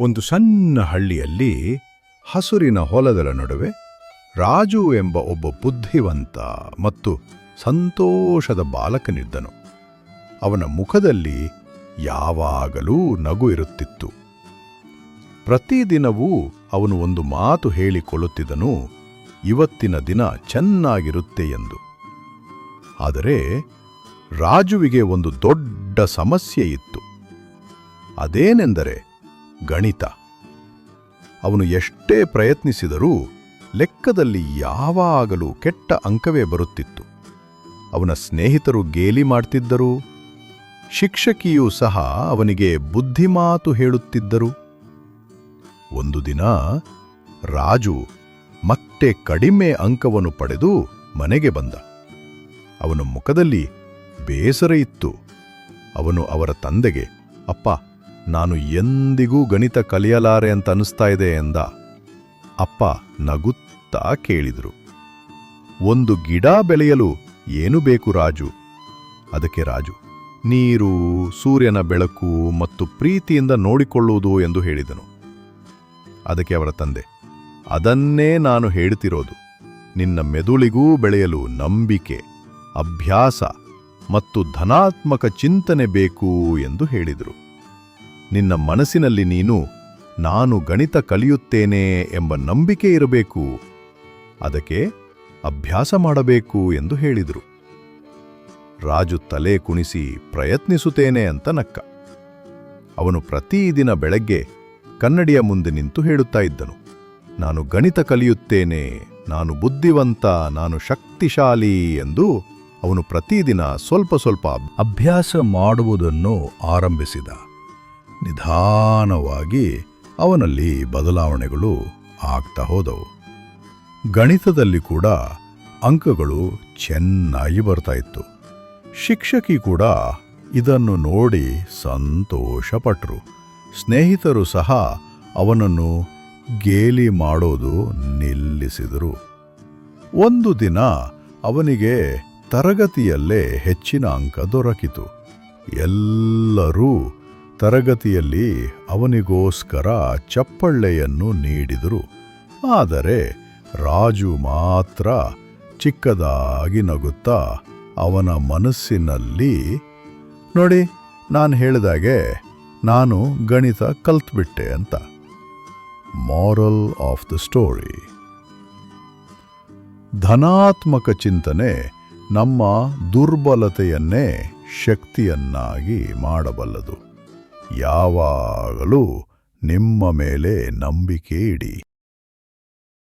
ಒಂದು ಸಣ್ಣ ಹಳ್ಳಿಯಲ್ಲಿ ಹಸುರಿನ ಹೊಲದ ನಡುವೆ ರಾಜು ಎಂಬ ಒಬ್ಬ ಬುದ್ಧಿವಂತ ಮತ್ತು ಸಂತೋಷದ ಬಾಲಕನಿದ್ದನು. ಅವನ ಮುಖದಲ್ಲಿ ಯಾವಾಗಲೂ ನಗು ಇರುತ್ತಿತ್ತು. ಪ್ರತಿದಿನವೂ ಅವನು ಒಂದು ಮಾತು ಹೇಳಿಕೊಳ್ಳುತ್ತಿದ್ದನು, ಇವತ್ತಿನ ದಿನ ಚೆನ್ನಾಗಿರುತ್ತೆ ಎಂದು. ಆದರೆ ರಾಜುವಿಗೆ ಒಂದು ದೊಡ್ಡ ಸಮಸ್ಯೆ ಇತ್ತು. ಅದೇನೆಂದರೆ ಗಣಿತ. ಅವನು ಎಷ್ಟೇ ಪ್ರಯತ್ನಿಸಿದರೂ ಲೆಕ್ಕದಲ್ಲಿ ಯಾವಾಗಲೂ ಕೆಟ್ಟ ಅಂಕವೇ ಬರುತ್ತಿತ್ತು. ಅವನ ಸ್ನೇಹಿತರು ಗೇಲಿ ಮಾಡ್ತಿದ್ದರು. ಶಿಕ್ಷಕಿಯೂ ಸಹ ಅವನಿಗೆ ಬುದ್ಧಿಮಾತು ಹೇಳುತ್ತಿದ್ದರು. ಒಂದು ದಿನ ರಾಜು ಮತ್ತೆ ಕಡಿಮೆ ಅಂಕವನ್ನು ಪಡೆದು ಮನೆಗೆ ಬಂದ. ಅವನ ಮುಖದಲ್ಲಿ ಬೇಸರ ಇತ್ತು. ಅವನು ಅವರ ತಂದೆಗೆ, ಅಪ್ಪ, ನಾನು ಎಂದಿಗೂ ಗಣಿತ ಕಲಿಯಲಾರೆ ಅಂತ ಅನಿಸ್ತಾ ಇದೆ ಎಂದ. ಅಪ್ಪ ನಗುತ್ತಾ ಕೇಳಿದರು, ಒಂದು ಗಿಡ ಬೆಳೆಯಲು ಏನು ಬೇಕು ರಾಜು? ಅದಕ್ಕೆ ರಾಜು, ನೀರು, ಸೂರ್ಯನ ಬೆಳಕು ಮತ್ತು ಪ್ರೀತಿಯಿಂದ ನೋಡಿಕೊಳ್ಳುವುದು ಎಂದು ಹೇಳಿದನು. ಅದಕ್ಕೆ ಅವರ ತಂದೆ, ಅದನ್ನೇ ನಾನು ಹೇಳ್ತಿರೋದು. ನಿನ್ನ ಮೆದುಳಿಗೂ ಬೆಳೆಯಲು ನಂಬಿಕೆ, ಅಭ್ಯಾಸ ಮತ್ತು ಧನಾತ್ಮಕ ಚಿಂತನೆ ಬೇಕು ಎಂದು ಹೇಳಿದರು. ನಿನ್ನ ಮನಸ್ಸಿನಲ್ಲಿ ನೀನು ನಾನು ಗಣಿತ ಕಲಿಯುತ್ತೇನೆ ಎಂಬ ನಂಬಿಕೆ ಇರಬೇಕು. ಅದಕ್ಕೆ ಅಭ್ಯಾಸ ಮಾಡಬೇಕು ಎಂದು ಹೇಳಿದರು. ರಾಜು ತಲೆ ಕುಣಿಸಿ ಪ್ರಯತ್ನಿಸುತ್ತೇನೆ ಅಂತ ನಕ್ಕ. ಅವನು ಪ್ರತಿದಿನ ಬೆಳಗ್ಗೆ ಕನ್ನಡಿಯ ಮುಂದೆ ನಿಂತು ಹೇಳುತ್ತಾ ಇದ್ದನು, ನಾನು ಗಣಿತ ಕಲಿಯುತ್ತೇನೆ, ನಾನು ಬುದ್ಧಿವಂತ, ನಾನು ಶಕ್ತಿಶಾಲಿ ಎಂದು. ಅವನು ಪ್ರತಿದಿನ ಸ್ವಲ್ಪ ಸ್ವಲ್ಪ ಅಭ್ಯಾಸ ಮಾಡುವುದನ್ನು ಆರಂಭಿಸಿದ. ನಿಧಾನವಾಗಿ ಅವನಲ್ಲಿ ಬದಲಾವಣೆಗಳು ಆಗ್ತಾ ಹೋದವು. ಗಣಿತದಲ್ಲಿ ಕೂಡ ಅಂಕಗಳು ಚೆನ್ನಾಗಿ ಬರ್ತಾ ಇತ್ತು. ಶಿಕ್ಷಕಿ ಕೂಡ ಇದನ್ನು ನೋಡಿ ಸಂತೋಷಪಟ್ಟರು. ಸ್ನೇಹಿತರು ಸಹ ಅವನನ್ನು ಗೇಲಿ ಮಾಡೋದು ನಿಲ್ಲಿಸಿದರು. ಒಂದು ದಿನ ಅವನಿಗೆ ತರಗತಿಯಲ್ಲೇ ಹೆಚ್ಚಿನ ಅಂಕ ದೊರಕಿತು. ಎಲ್ಲರೂ ತರಗತಿಯಲ್ಲಿ ಅವನಿಗೋಸ್ಕರ ಚಪ್ಪಳ್ಳೆಯನ್ನು ನೀಡಿದರು. ಆದರೆ ರಾಜು ಮಾತ್ರ ಚಿಕ್ಕದಾಗಿ ನಗುತ್ತಾ ಅವನ ಮನಸ್ಸಿನಲ್ಲಿ, ನೋಡಿ, ನಾನು ಹೇಳಿದಾಗೆ ನಾನು ಗಣಿತ ಕಲ್ತ್ಬಿಟ್ಟೆ ಅಂತ. ಮಾರಲ್ ಆಫ್ ದ ಸ್ಟೋರಿ: ಧನಾತ್ಮಕ ಚಿಂತನೆ ನಮ್ಮ ದುರ್ಬಲತೆಯನ್ನೇ ಶಕ್ತಿಯನ್ನಾಗಿ ಮಾಡಬಲ್ಲದು. ಯಾವಾಗಲೂ ನಿಮ್ಮ ಮೇಲೆ ನಂಬಿಕೆ ಇಡಿ.